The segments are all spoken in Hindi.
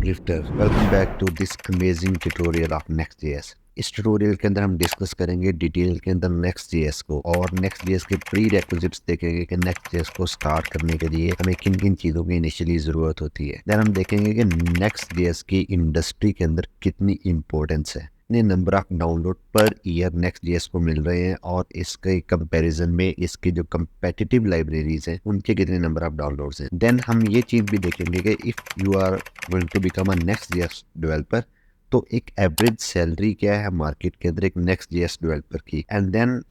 Code lifter, welcome back to this amazing tutorial of Next.js। इस ट्यूटोरियल के अंदर हम डिस्कस करेंगे डिटेल के अंदर Next.js को और Next.js के प्री रेक्विजिट्स देखेंगे कि Next.js को स्टार्ट करने के लिए हमें किन किन चीज़ों की इनिशियली ज़रूरत होती है। देन हम देखेंगे कि Next.js की इंडस्ट्री के अंदर कितनी इंपॉर्टेंस है, कितने number of download per year Next.js को मिल रहे हैं और इसके कंपैरिजन में इसकी जो कंपेटिटिव लाइब्रेरीज हैं उनके कितने नंबर ऑफ डाउनलोड्स हैं। देन हम ये चीज़ भी देखेंगे कि if you are going to become a Next.js developer तो एक एवरेज सैलरी क्या है मार्केट के अंदर एक Next.js डेवलपर की। एंड देन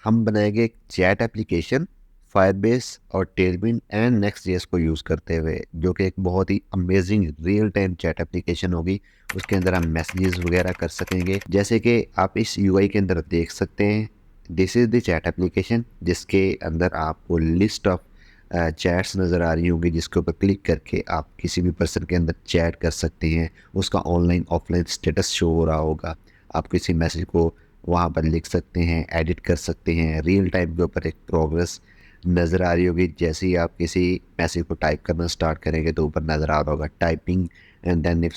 हम बनाएंगे एक चैट एप्लीकेशन फायरबेस और टेलविंड एंड Next.js को यूज़ करते हुए, जो कि एक बहुत ही amazing real time chat application होगी। उसके अंदर हम मैसेजेस वगैरह कर सकेंगे, जैसे कि आप इस यूआई के अंदर देख सकते हैं। This is the chat application जिसके अंदर आपको लिस्ट ऑफ चैट्स नज़र आ रही होंगी, जिसके ऊपर क्लिक करके आप किसी भी पर्सन के अंदर चैट कर सकते हैं। उसका ऑनलाइन ऑफलाइन स्टेटस शो हो रहा होगा। आप किसी मैसेज को वहाँ पर लिख सकते हैं, एडिट कर सकते हैं। रियल टाइम के ऊपर एक प्रोग्रेस नज़र आ रही होगी। जैसे ही आप किसी मैसेज को टाइप करना स्टार्ट करेंगे तो ऊपर नज़र आ रहा होगा typing, and then if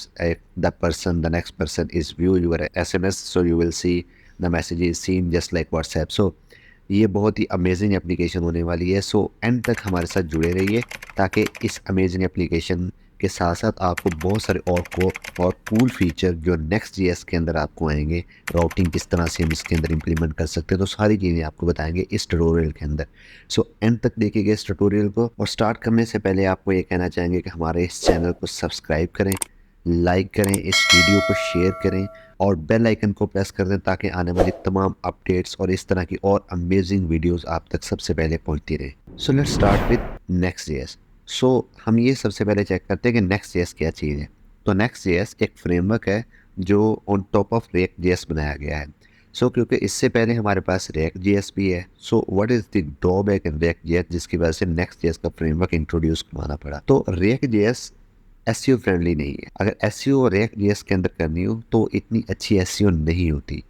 the next person is view your SMS, so you will see the message is seen just like WhatsApp। so ये बहुत ही अमेजिंग एप्लीकेशन होने वाली है। सो एंड तक हमारे साथ जुड़े रहिए ताकि इस अमेजिंग एप्लीकेशन के साथ साथ आपको बहुत सारे और कूल फीचर जो Next.js के अंदर आपको आएंगे, राउटिंग किस तरह से हम इसके अंदर इंप्लीमेंट कर सकते हैं, तो सारी चीज़ें आपको बताएंगे इस ट्यूटोरियल के अंदर। सो एंड तक देखिएगा इस ट्यूटोरियल को। और स्टार्ट करने से पहले आपको ये कहना चाहेंगे कि हमारे इस चैनल को सब्सक्राइब करें, लाइक करें, इस वीडियो को शेयर करें और बेल आइकन को प्रेस कर दें ताकि आने वाली तमाम अपडेट्स और इस तरह की और अमेजिंग वीडियोस आप तक सबसे पहले पहुंचती रहे। So let's start with Next.js। सो हम ये सबसे पहले चेक करते हैं कि Next.js क्या चीज़ है। तो Next.js एक फ्रेमवर्क है जो ऑन टॉप ऑफ React.js बनाया गया है। सो क्योंकि इससे पहले हमारे पास React.js भी है, so what is the drawback in React.js जिसकी वजह से Next.js का फ्रेमवर्क इंट्रोड्यूस करवाना पड़ा। तो React.js एसईओ फ्रेंडली नहीं है। अगर एसईओ React.js के अंदर करनी हो तो इतनी अच्छी एसईओ नहीं होती।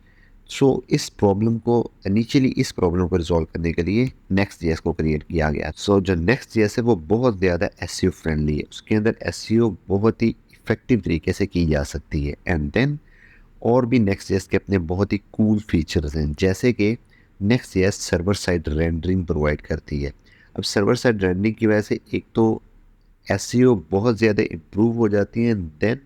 सो इस प्रॉब्लम को रिजॉल्व करने के लिए Next.js को क्रिएट किया गया। सो जो Next.js है वो बहुत ज़्यादा एसईओ फ्रेंडली है। उसके अंदर एसईओ बहुत ही इफेक्टिव तरीके से की जा सकती है। एंड देन और भी Next.js के अपने बहुत ही कूल फीचर्स हैं, जैसे कि Next.js server side rendering provide करती है। अब सर्वर साइड रेंडरिंग की वजह से एक तो एसईओ बहुत ज़्यादा इम्प्रूव हो जाती है। देन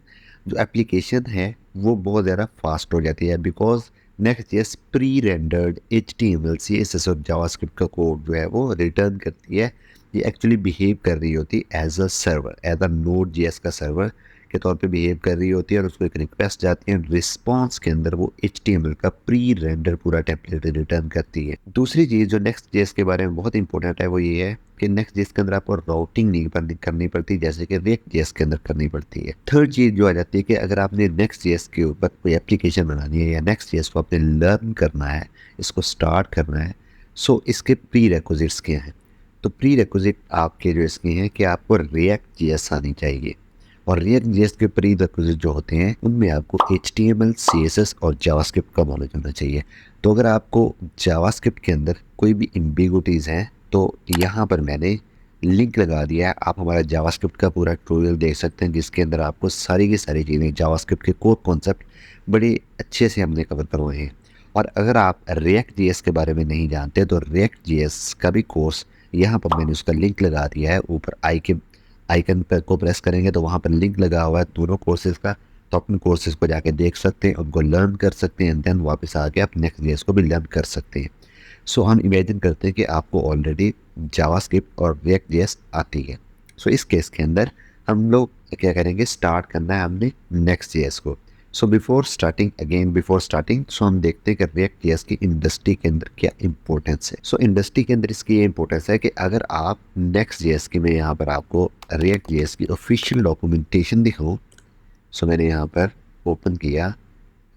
जो एप्लीकेशन है वो बहुत ज़्यादा फास्ट हो जाती है, because Next.js pre rendered HTML CSS और जावास्क्रिप्ट का कोड जो है वो रिटर्न करती है। ये एक्चुअली बिहेव कर रही होती है as a server, as a Node.js का सर्वर के तौर पे बिहेव कर रही होती है और उसको एक रिक्वेस्ट जाती है। रिस्पॉन्स के अंदर वो HTML का प्री रेंडर पूरा टेम्पलेट रिटर्न करती है। दूसरी चीज़ जो Next.js के बारे में बहुत इंपॉर्टेंट है वो ये है कि Next.js के अंदर आपको राउटिंग नहीं करनी पड़ती जैसे कि React.js के अंदर करनी पड़ती है। थर्ड चीज़ जो आ जाती है कि अगर आपने Next.js के ऊपर कोई एप्लीकेशन बनानी है या Next.js को आपने लर्न करना है, इसको स्टार्ट करना है, सो इसके प्री रिक्विजिट्स क्या हैं। तो प्री रिक्विजिट आपके जो इसके हैं कि आपको React.js आनी चाहिए और React.js के प्री रिक्विजिट जो होते हैं उनमें आपको HTML CSS और जावास्क्रिप्ट का नॉलेज होना चाहिए। तो अगर आपको जावास्क्रिप्ट के अंदर कोई भी एम्बिगुइटीज़ हैं तो यहाँ पर मैंने लिंक लगा दिया है। आप हमारा जावास्क्रिप्ट का पूरा ट्यूटोरियल देख सकते हैं जिसके अंदर आपको सारी की सारी चीज़ें जावास्क्रिप्ट के कोर कॉन्सेप्ट बड़े अच्छे से हमने कवर करवाए हैं। और अगर आप React.js के बारे में नहीं जानते तो React.js का भी कोर्स यहाँ पर मैंने उसका लिंक लगा दिया है। ऊपर आइकन पर को प्रेस करेंगे तो वहाँ पर लिंक लगा हुआ है दोनों कोर्सेज़ का। तो अपने कोर्सेज़ को जाके देख सकते हैं, उनको लर्न कर सकते हैं, देन वापस आके आप Next.js को भी लर्न कर सकते हैं। सो हम इमेजिन करते हैं कि आपको ऑलरेडी जावास्क्रिप्ट और React.js आती है। सो इस केस के अंदर हम लोग क्या करेंगे, स्टार्ट करना है हमने Next.js को। सो बिफोर स्टार्टिंग सो हम देखते हैं कि React.js की इंडस्ट्री के अंदर क्या इंपॉर्टेंस है। सो इंडस्ट्री के अंदर इसकी ये इंपॉर्टेंस है कि अगर आप Next.js की, मैं यहाँ पर आपको React.js की ऑफिशियल डॉक्यूमेंटेशन दिखाऊँ। सो मैंने यहाँ पर ओपन किया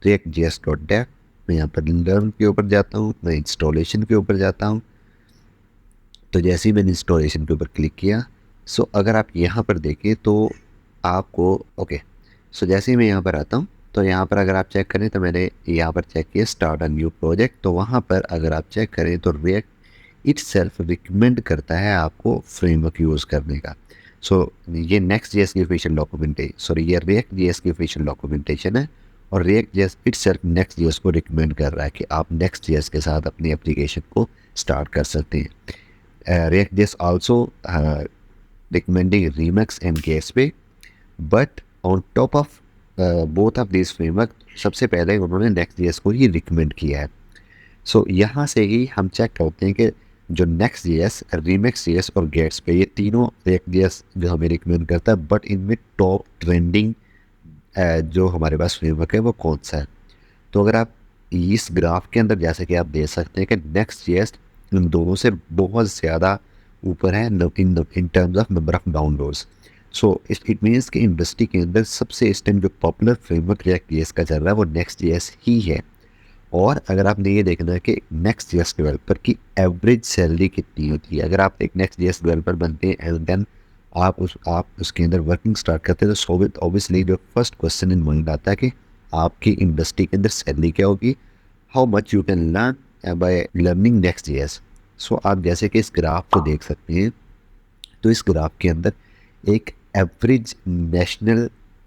react.js.dev। मैं यहाँ पर लर्न के ऊपर जाता हूँ, मैं इंस्टॉलेशन के ऊपर जाता हूँ। तो जैसे ही मैंने इंस्टॉलेशन के ऊपर क्लिक किया, सो अगर आप यहाँ पर देखें तो आपको सो जैसे ही मैं यहाँ पर आता हूँ तो यहाँ पर अगर आप चेक करें तो मैंने यहाँ पर चेक किया स्टार्ट अ न्यू प्रोजेक्ट। तो वहाँ पर अगर आप चेक करें तो React इट सेल्फ रिकमेंड करता है आपको फ्रेमवर्क यूज़ करने का। सो ये नेक्स्ट जेएस की ऑफिशियल डॉक्यूमेंटेशन, सॉरी ये रिएक्ट जेएस की ऑफिशियल डॉक्यूमेंटेशन है, और react JS itself next JS को रिकमेंड कर रहा है कि आप नेक्स्ट जेएस के साथ अपनी एप्लीकेशन को स्टार्ट कर सकते हैं। React JS also recommending Remix and Gateway, but on top of both of these framework, सबसे पहले उन्होंने Next.js को ही रिकमेंड किया है। सो यहाँ से ही हम चेक करते हैं कि जो Next.js, Remix.js और Gatsby ये तीनों React.js जो हमें रिकमेंड करता है, बट इनमें टॉप ट्रेंडिंग जो हमारे पास फ्रेमवर्क है वो कौन सा है। तो अगर आप इस ग्राफ के अंदर जैसे कि आप देख सकते हैं कि Next.js इन दोनों से बहुत ज़्यादा ऊपर है in terms of number of downloads. So it means कि इंडस्ट्री के अंदर सबसे इस टाइम जो पॉपुलर फ्रेमवर्क React.js का चल रहा है वो Next.js ही है। और अगर आपने ये देखना है कि Next.js डेवलपर की एवरेज सैलरी कितनी होती है, अगर आप एक Next.js डेवलपर बनते हैं एंड देन आप उसके अंदर वर्किंग स्टार्ट करते हैं, तो ऑब्वियसली जो फर्स्ट क्वेश्चन इन माइंड आता है कि आपकी इंडस्ट्री के अंदर सैलरी क्या होगी, how much you can learn by learning Next.js। सो आप जैसे कि इस ग्राफ को देख सकते हैं, तो इस ग्राफ के अंदर एक एवरेज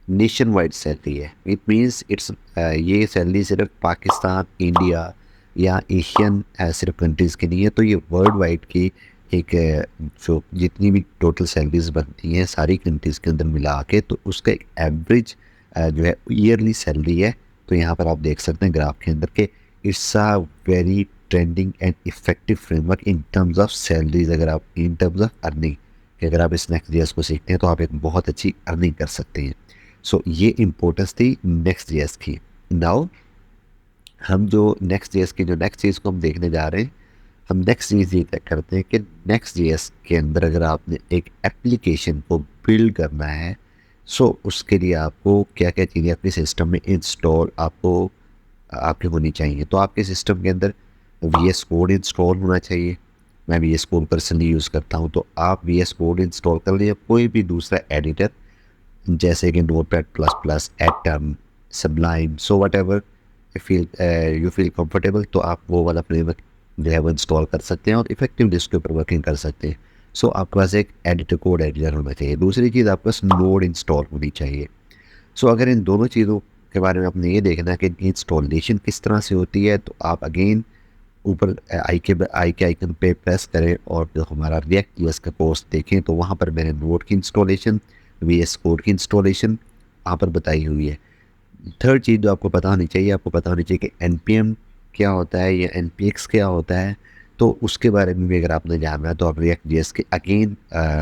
नेशन वाइड सैलरी है। इट मीन्स इट्स ये सैलरी सिर्फ पाकिस्तान, इंडिया या एशियन सिर्फ कंट्रीज़ की नहीं है, तो ये वर्ल्ड वाइड की एक जो जितनी भी टोटल सैलरीज बनती हैं सारी कंट्रीज़ के अंदर मिला के, तो उसका एक एवरेज जो है ईयरली सैलरी है। तो यहाँ पर आप देख सकते हैं ग्राफ के अंदर के it's a very trending and effective framework in terms of salaries, अगर आप इन टर्म्स ऑफ अर्निंग कि अगर आप इस Next.js को सीखते हैं तो आप एक बहुत अच्छी अर्निंग कर सकते हैं। सो ये इम्पोर्टेंस थी Next.js की। नाउ हम जो Next.js की जो नेक्स्ट चीज़ को हम देखने जा रहे हैं, हम नेक्स्ट चीज़ ये तय करते हैं कि Next.js के अंदर अगर आपने एक एप्लीकेशन को बिल्ड करना है, सो उसके लिए आपको क्या क्या चीज़ें अपने सिस्टम में इंस्टॉल आपके होनी चाहिए। तो आपके सिस्टम के अंदर VS कोड इंस्टॉल होना चाहिए। मैं VS कोड पर्सनली यूज़ करता हूँ, तो आप VS कोड इंस्टॉल कर लें, कोई भी दूसरा एडिटर जैसे कि Notepad++, Atom, Sublime, so what ever you feel comfortable, तो आप वो वाला फ्रेमवर्क जो है वो इंस्टॉल कर सकते हैं और इफेक्टिवली उसके ऊपर वर्किंग कर सकते हैं। सो आपके पास एक एडिटर कोड एडिटर होना चाहिए। दूसरी चीज़ आपके पास नोड इंस्टॉल होनी चाहिए। सो अगर इन दोनों चीज़ों के बारे में आपने ये देखना है कि इनकी इंस्टॉलेशन किस तरह से होती है, तो आप अगेन ऊपर आई के आइकन पे प्रेस करें और जो हमारा React.js का कोर्स देखें, तो वहाँ पर मैंने नोड की इंस्टॉलेशन, VS कोड की इंस्टॉलेशन वहाँ पर बताई हुई है। थर्ड चीज़ जो आपको पता होनी चाहिए, आपको पता होनी चाहिए कि NPM क्या होता है या NPX क्या होता है। तो उसके बारे में भी अगर आपने जानना है तो आप React.js के अगेन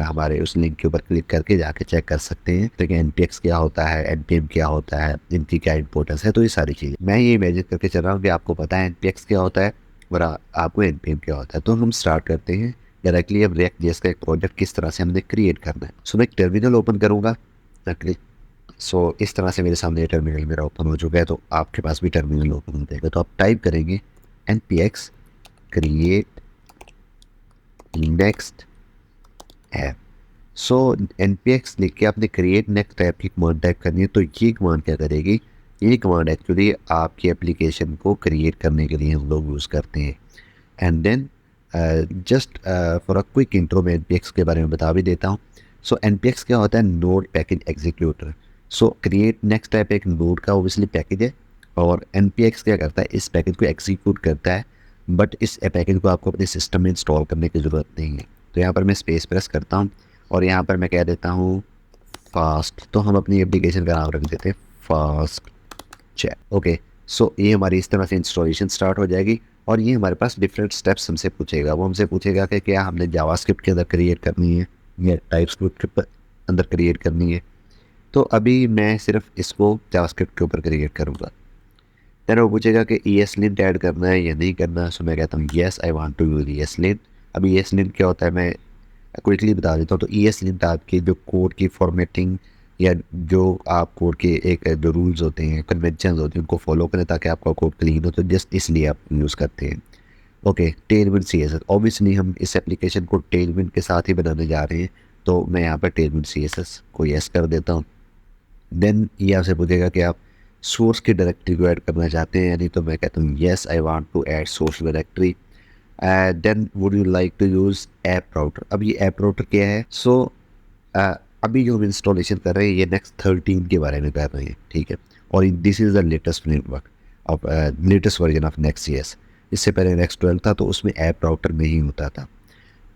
हमारे उस लिंक के ऊपर क्लिक करके जाके चेक कर सकते हैं तो कि NPX क्या होता है, NPM क्या होता है, इनकी क्या इंपॉर्टेंस है। तो ये सारी चीज़ें मैं ये इमेजिन करके चल रहा हूँ कि आपको पता है NPX क्या होता है और आपको NPM क्या होता है। तो हम स्टार्ट करते हैं डायरेक्टली। अब React.js का एक प्रोजेक्ट किस तरह से हमने क्रिएट करना है। सो मैं एक टर्मिनल ओपन करूँगा। सो इस तरह से मेरे सामने टर्मिनल मेरा ओपन हो चुका है, तो आपके पास भी टर्मिनल ओपन हो जाएगा। तो आप टाइप करेंगे npx create next app. So npx लिख के आपने क्रिएट नेक्स्ट ऐप की कमांड टाइप करनी है। तो ये कमांड क्या करेगी, ये कमांड एक्चुअली आपकी एप्लीकेशन को क्रिएट करने के लिए हम लोग यूज़ करते हैं। And then just for a quick intro में npx के बारे में बता भी देता हूँ। सो npx क्या होता है, नोड पैकेज एग्जीक्यूटर। सो क्रिएट नेक्स्ट ऐप एक नोड का ओबियसली पैकेज है और npx क्या करता है, इस पैकेज को एग्जीक्यूट करता है, बट इस पैकेज को आपको अपने सिस्टम में इंस्टॉल करने की ज़रूरत नहीं है। तो यहाँ पर मैं स्पेस प्रेस करता हूँ और यहाँ पर मैं कह देता हूँ फास्ट। तो हम अपनी एप्लीकेशन का नाम रख देते हैं फास्ट चैट। ओके, सो ये हमारी इस तरह से इंस्टॉलेशन स्टार्ट हो जाएगी और ये हमारे पास डिफरेंट स्टेप्स हमसे पूछेगा। वो हमसे पूछेगा कि क्या हमने जावास्क्रिप्ट के अंदर क्रिएट करनी है या टाइपस्क्रिप्ट के अंदर क्रिएट करनी है। तो अभी मैं सिर्फ इसको जावास्क्रिप्ट के ऊपर क्रिएट करूँगा। देन वो पूछेगा कि ESLint ऐड करना है या नहीं करना। सो मैं कहता हूँ yes I want to use ESLint। अभी ESLint क्या होता है मैं क्विकली बता देता हूँ। तो ESLint आपके जो कोड की फॉर्मेटिंग या जो आप कोड के एक जो रूल्स होते हैं, कन्वेंशन होते हैं, उनको फॉलो करें ताकि आपका कोड क्लीन हो। तो जस्ट इसलिए आप यूज़ करते हैं। Okay, Tailwind CSS। ऑब्वियसली हम इस एप्लीकेशन को टेलविंड के साथ ही बनाने जा रहे हैं, तो मैं यहाँ पर टेलविंड CSS को येस कर देता हूँ। देन ये आपसे पूछेगा कि आप सोर्स की डायरेक्टरी को ऐड करना चाहते हैं, यानी तो मैं कहता हूँ yes I want to add source directory. Then would you like to use app router. अब ये ऐप राउटर क्या है, सो अभी जो हम इंस्टॉलेशन कर रहे हैं ये नेक्स्ट 13 के बारे में कर रहे हैं, ठीक है। और this is the latest framework of latest version of next GS. इससे पहले नेक्स्ट 12 था तो उसमें ऐप राउटर में ही होता था।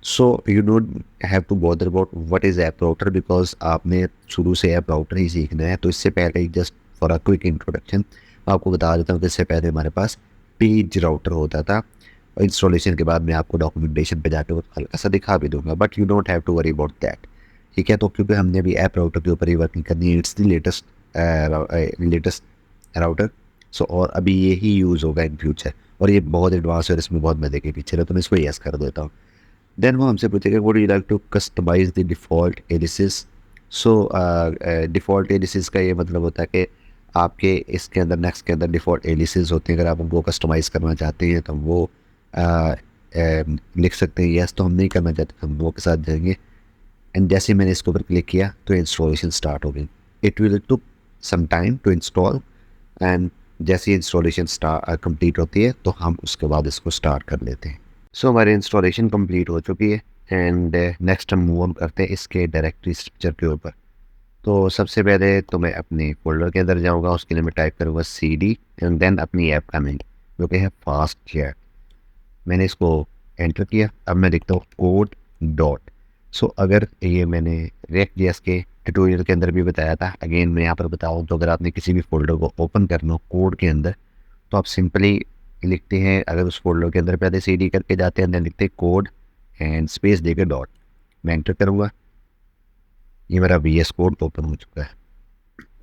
So you don't have to bother about what is app router, because आपने शुरू से ऐप राउटर ही सीखना है। तो इससे पहले just for a quick introduction आपको बता देता हूँ कि इससे पहले हमारे पास पेज राउटर होता था। इंस्टॉलेशन के बाद मैं आपको डॉक्यूमेंटेशन पे जाकर हल्का सा दिखा भी दूंगा, but you don't have to worry about that, ठीक है। तो क्योंकि हमने अभी ऐप राउटर के ऊपर ही वर्किंग करनी है, इट्स द लेटेस्ट राउटर। सो और अभी ये ही यूज़ होगा इन फ्यूचर, और ये बहुत एडवांस है और इसमें बहुत मज़े के फीचर है, तो मैं इसको यस कर देता हूँ। देन वो हमसे पूछेगा would you like to customize the default alias. So default alias का ये मतलब होता है कि आपके इसके अंदर नेक्स्ट के अंदर डिफ़ॉल्ट एलिसिस होते हैं, अगर आप उनको कस्टमाइज़ करना चाहते हैं तो वो लिख सकते हैं यस। तो हम नहीं करना चाहते, हम वो के साथ जाएंगे। एंड जैसे मैंने इसके ऊपर क्लिक किया तो इंस्टॉलेशन स्टार्ट हो गई। It will took some time to install, and जैसे इंस्टॉलेशन कंप्लीट होती है तो हम उसके बाद इसको स्टार्ट कर लेते हैं। सो हमारी इंस्टॉलेशन कंप्लीट हो चुकी है, एंड नेक्स्ट हम मूव ऑन करते हैं इसके डायरेक्टरी स्ट्रक्चर के ऊपर। तो सबसे पहले तो मैं अपने फोल्डर के अंदर जाऊंगा, उसके लिए मैं टाइप करूँगा CD एंड देन अपनी ऐप का नेम जो कि है फास्ट शेयर। मैंने इसको एंटर किया। अब मैं देखता हूँ कोड डॉट। सो अगर ये मैंने रिएक्ट जेएस के ट्यूटोरियल के अंदर भी बताया था, अगेन मैं यहाँ पर बताऊँ तो अगर आपने किसी भी फोल्डर को ओपन करना हो कोड के अंदर तो आप सिंपली लिखते हैं, अगर उस फोल्डर के अंदर पहले CD करके जाते हैं, अंदर लिखते हैं कोड एंड स्पेस देकर डॉट। मैं एंटर करूँगा, ये मेरा VS कोड ओपन हो चुका है।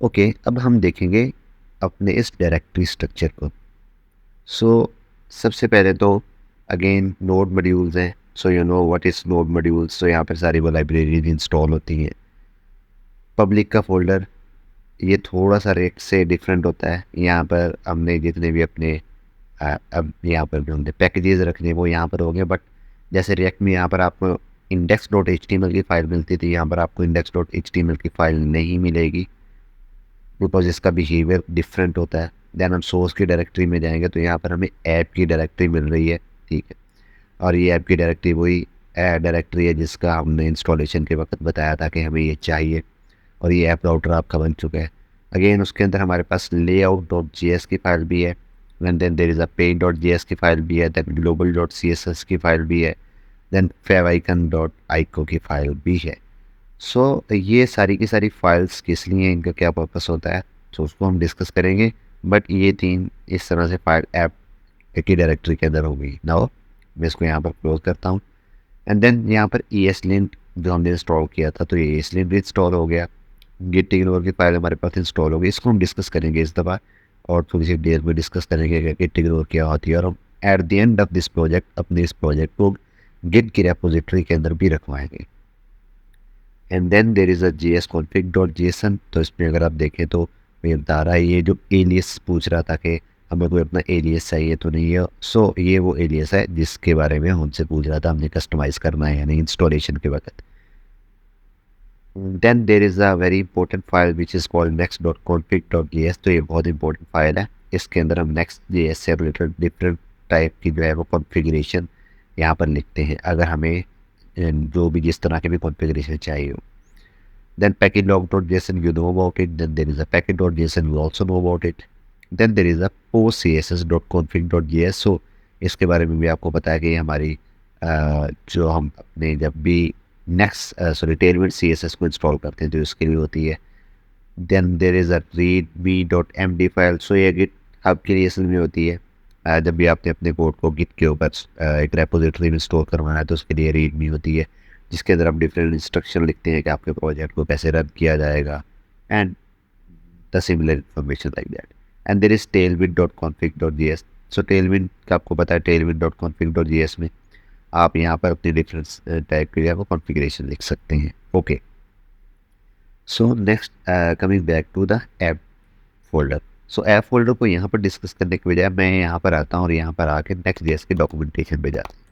ओके, अब हम देखेंगे अपने इस डायरेक्टरी स्ट्रक्चर को। सो सबसे पहले तो अगेन नोड मॉड्यूल्स हैं। So you know what is node modules. So यहाँ पर सारी वो लाइब्रेरीज इंस्टॉल होती हैं। पब्लिक का फोल्डर ये थोड़ा सा रेट से डिफरेंट होता है। यहाँ पर हमने जितने भी अपने अब यहाँ पर भी हमने पैकेजेस रखने वो यहाँ पर हो गए, बट जैसे रिएक्ट में यहाँ पर आपको index.html की फ़ाइल मिलती थी, यहाँ पर आपको index.html की फ़ाइल नहीं मिलेगी बिकॉज इसका बिहेवियर डिफरेंट होता है। देन हम सोर्स की डायरेक्टरी में जाएंगे तो यहाँ पर हमें ऐप की डायरेक्टरी मिल रही है, ठीक है। और ये ऐप की डायरेक्टरी वही डायरेक्टरी है जिसका हमने इंस्टॉलेशन के वक्त बताया था कि हमें ये चाहिए, और ये ऐप राउटर आपका बन चुका है। अगेन उसके अंदर हमारे पास layout.js की फ़ाइल भी है, and then there is a page.js की फ़ाइल भी है, देन global.css की फ़ाइल भी है, देन favicon.ico की फ़ाइल भी है। सो ये सारी की सारी फाइल्स किस लिए, इनका क्या पर्पस होता है, तो उसको हम डिस्कस करेंगे। बट ये तीन इस तरह से फाइल ऐप एक ही डायरेक्टरी के अंदर होगी। नाउ मैं इसको यहाँ पर क्लोज करता हूँ, एंड देन यहाँ पर ESLint जो हमने इंस्टॉल किया था तो ये ESLint भी इंस्टॉल हो गया। गिट इग्नोर की फाइल हमारे पास इंस्टॉल हो गई, इसको हम डिस्कस करेंगे इस दफ़ा, और थोड़ी सी देर में डिस्कस करेंगे कि गिट इग्नोर क्या होती है। और हम at the end of this project अपने इस प्रोजेक्ट को गिट की रेपोजिटरी के अंदर भी रखवाएंगे। And then there is a JS config.json। तो इसमें अगर आप देखें तो ये बता रहा है, ये जो एलियस पूछ रहा था कि हमें कोई अपना एलियस चाहिए तो नहीं है। सो ये वो एलियस है जिसके बारे में हमसे पूछ रहा था हमने कस्टमाइज़ करना है यानी इंस्टॉलेशन के वक्त। Then there is a very important file which is called next.config.js। तो ये बहुत इंपॉर्टेंट फाइल है। इसके अंदर हम Next.js से रिलेटेड डिफरेंट टाइप की जो है वो कॉन्फ़िगरेशन यहाँ पर लिखते हैं, अगर हमें जो भी जिस तरह के भी कॉन्फ़िगरेशन चाहिए हो। Then package.json you know about it. Then there is a package.json you also know about it. Then there is a postcss.config.js। so इसके बारे में भी आपको पता है कि ये हमारी जो हम अपने जब भी नेक्स्ट टेलमेंट CSS को इंस्टॉल करते हैं तो इसके लिए होती है। Then there is a readme.md file. So ये गिट हब के लिए असल में होती है। जब भी आपने अपने कोड को गिट के ऊपर एक रेपोजिटरी में स्टोर करवाना है तो उसके लिए रीडमी होती है, जिसके अंदर आप डिफरेंट इंस्ट्रक्शन लिखते हैं कि आपके प्रोजेक्ट को कैसे रन किया जाएगा, and the similar information like that. And there is tailwind.config.js। So tailwind का आपको पता है, tailwind.config.js में आप यहाँ पर अपनी डिफरेंट टाइप के लिए कॉन्फ़िगरेशन लिख सकते हैं। Okay, so next coming back to the app folder. So app folder को यहाँ पर डिस्कस करने के बजाय मैं यहाँ पर आता हूँ और यहाँ पर आके Next.js के डॉक्यूमेंटेशन पे जाता हूँ।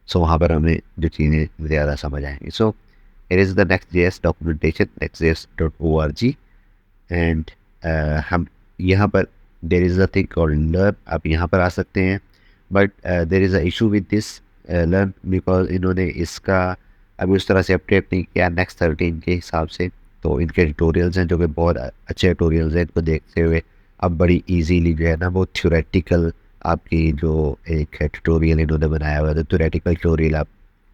सो वहाँ पर हमें जो चीज़ें ज़्यादा समझ आएंगी। So it is the Next.js documentation nextjs.org। And हम यहाँ पर देर is a thing called learn, आप यहाँ पर आ सकते हैं, but there is a issue with this learn because इन्होंने इसका अभी उस तरह से अपडेट नहीं किया नेक्स्ट 13 के हिसाब से। तो इनके ट्यूटोरियल्स हैं जो कि बहुत अच्छे ट्यूटोरियल्स हैं, इनको देखते हुए अब बड़ी इजीली जो है ना वो थ्योरेटिकल आपकी जो एक ट्यूटोरियल इन्होंने बनाया हुआ है, तो थ्योरेटिकल ट्यूटोरियल आप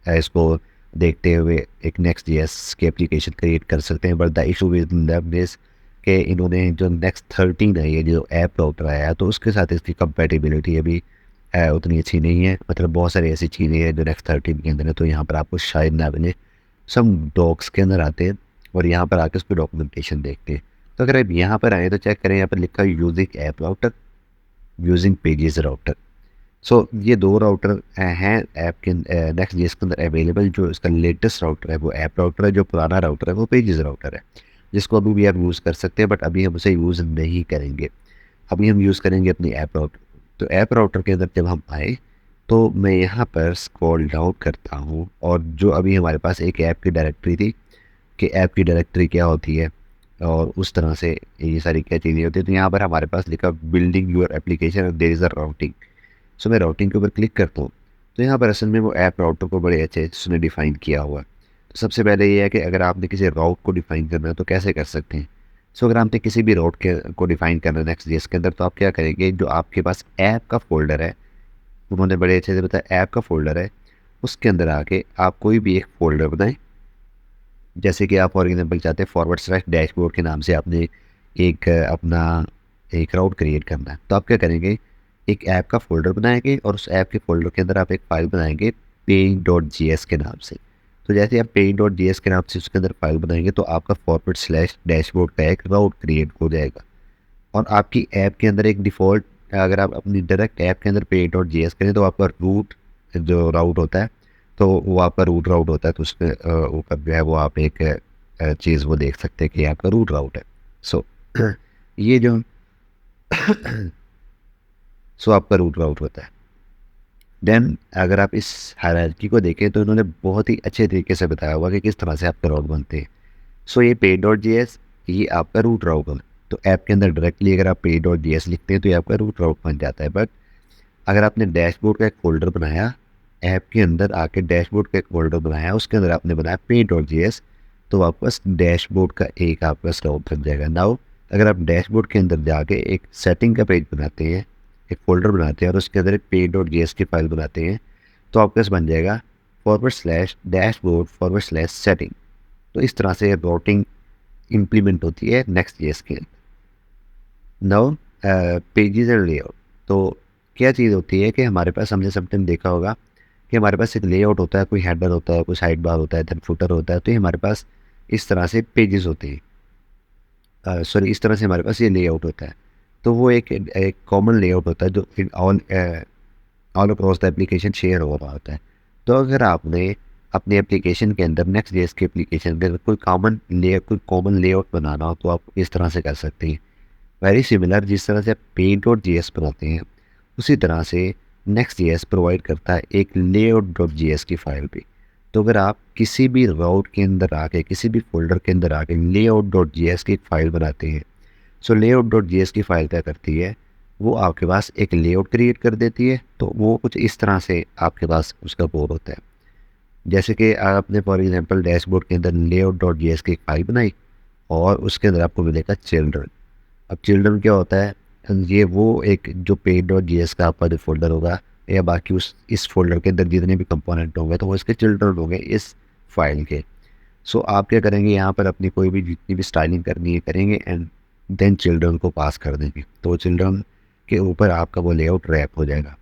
इसको देखते हुए एक नेक्स्ट जेएस की एप्लीकेशन क्रिएट कर सकते हैं। But the issue with them is कि इन्होंने जो नेक्स्ट 13 है, ये जो ऐप राउटर आया है, तो उसके साथ इसकी कंपेटिबिलिटी अभी उतनी अच्छी नहीं है। मतलब बहुत सारी ऐसी चीज़ें हैं जो नेक्स्ट 13 के अंदर है, तो यहाँ पर आपको शायद ना मिले। सम डॉक्स के अंदर आते हैं और यहाँ पर आके उसकी डॉक्यूमेंटेशन देखते हैं। तो अगर आप यहाँ पर आएँ तो चेक करें, यहाँ पर लिखा है using app router, using pages router. So ये दो राउटर हैं ऐप के नेक्स्ट जेएस के अंदर अवेलेबल। जो इसका लेटेस्ट राउटर है वो ऐप राउटर है, जो पुराना राउटर है वो पेजेस राउटर है, जिसको अभी भी आप यूज़ कर सकते हैं, बट अभी हम उसे यूज़ नहीं करेंगे। अभी हम यूज़ करेंगे अपनी ऐप राउटर। तो ऐप राउटर के अंदर जब हम आए तो मैं यहाँ पर स्क्रॉल डाउन करता हूँ, और जो अभी हमारे पास एक ऐप की डायरेक्टरी थी कि ऐप की डायरेक्टरी क्या होती है और उस तरह से ये सारी क्या चीज़ें होती है, तो यहाँ पर हमारे पास लिखा building your application there is a routing. So मैं राउटिंग के ऊपर क्लिक करता हूँ, तो यहाँ पर असल में वो ऐप राउटर को बड़े अच्छे से उसने डिफ़ाइन किया हुआ है। तो सबसे पहले ये है कि अगर आपने किसी राउट को डिफ़ाइन करना है तो कैसे कर सकते हैं। सो अगर आपने किसी भी राउट के को डिफ़ाइन करना है नेक्स्ट जेएस के अंदर, तो आप क्या करेंगे, जो आपके पास ऐप का फ़ोल्डर है, उन्होंने बड़े अच्छे से बताया ऐप का फ़ोल्डर है, उसके अंदर आके आप कोई भी एक फ़ोल्डर बनाएँ। जैसे कि आप फॉर एग्जांपल चाहते हैं फॉरवर्ड स्लैश डैशबोर्ड के नाम से आपने एक अपना एक राउट क्रिएट करना है, तो आप क्या करेंगे, एक ऐप का फ़ोल्डर बनाएँगे और उस ऐप के फ़ोल्डर के अंदर आप एक फ़ाइल बनाएँगे पेइंग.js के नाम से। तो जैसे आप पेइंग.js के नाम से उसके अंदर फ़ाइल बनाएँगे तो आपका फॉरवर्ड स्लैश डैशबोर्ड का एक राउट क्रिएट हो जाएगा। और आपकी ऐप के अंदर एक डिफ़ॉल्ट, अगर आप अपनी डायरेक्ट ऐप के अंदर पेइंग.js करें तो आपका रूट जो राउट होता है, तो वो आपका रूट राउट होता है, तो उसके ऊपर जो है वो आप एक चीज़ वो देख सकते हैं कि आपका रूट राउट है। सो ये जो सो आपका रूट राउट होता है। देन अगर आप इस हायरार्की को देखें तो इन्होंने बहुत ही अच्छे तरीके से बताया हुआ कि किस तरह से आपके राउट बनते हैं। सो ये पेज.js ये आपका रूट राउट है। तो ऐप के अंदर डायरेक्टली अगर आप पेज.js लिखते हैं तो ये आपका रूट राउट बन जाता है। बट अगर आपने डैशबोर्ड का एक फ़ोल्डर बनाया, ऐप के अंदर आके डैशबोर्ड का एक फ़ोल्डर बनाया, उसके अंदर आपने बनाया पेज.js, तो आपके पास डैशबोर्ड का एक आपका राउट बन जाएगा। नाउ अगर आप डैशबोर्ड के अंदर जाके एक सेटिंग का पेज बनाते हैं, एक फ़ोल्डर बनाते हैं और उसके अंदर एक पेज.js की फ़ाइल बनाते हैं, तो आपके पास बन जाएगा forward slash dashboard forward slash setting. तो इस तरह से राउटिंग इम्प्लीमेंट होती है नेक्स्ट जेएस के अंदर। नाउ पेजेस एंड लेआउट, तो क्या चीज़ होती है कि हमारे पास, हमने समटाइम देखा होगा कि हमारे पास एक लेआउट होता है, कोई हेडर होता है, कोई साइड बार होता है, देन फुटर होता है, तो ये हमारे पास इस तरह से पेजेस होते हैं, सॉरी इस तरह से हमारे पास ये लेआउट होता है। तो वो एक कॉमन लेआउट होता है जो in all across the application share हो रहा होता है। तो अगर आपने अपने एप्लीकेशन के अंदर नेक्स्ट जेएस की एप्लीकेशन के अंदर कोई कॉमन लेआउट बनाना हो तो आप इस तरह से कर सकते हैं। वेरी सिमिलर, जिस तरह से आप पेज.js बनाते हैं उसी तरह से नेक्स्ट जेएस प्रोवाइड करता है एक layout.js की फ़ाइल भी। तो अगर आप किसी भी राउट के अंदर आके, किसी भी फ़ोल्डर के अंदर आके layout.js की एक फ़ाइल बनाते हैं, सो layout.js की फ़ाइल क्या करती है, वो आपके पास एक लेआउट क्रिएट कर देती है। तो वो कुछ इस तरह से आपके पास उसका कोड होता है। जैसे कि आपने फॉर एग्जांपल डैशबोर्ड के अंदर layout.js की एक फ़ाइल बनाई और उसके अंदर आपको मिलेगा चिल्ड्रन। अब चिल्ड्रन क्या होता है, ये वो एक जो पेज.js का आपका जो फ़ोल्डर होगा या बाकी उस इस फ़ोल्डर के अंदर जितने भी कंपोनेंट होंगे तो वो इसके चिल्ड्रन होंगे इस फाइल के। सो आप क्या करेंगे, यहाँ पर अपनी कोई भी जितनी भी स्टाइलिंग करनी है करेंगे एंड देन चिल्ड्रन को पास कर देंगे, तो चिल्ड्रन के ऊपर आपका वो लेआउट रैप हो जाएगा।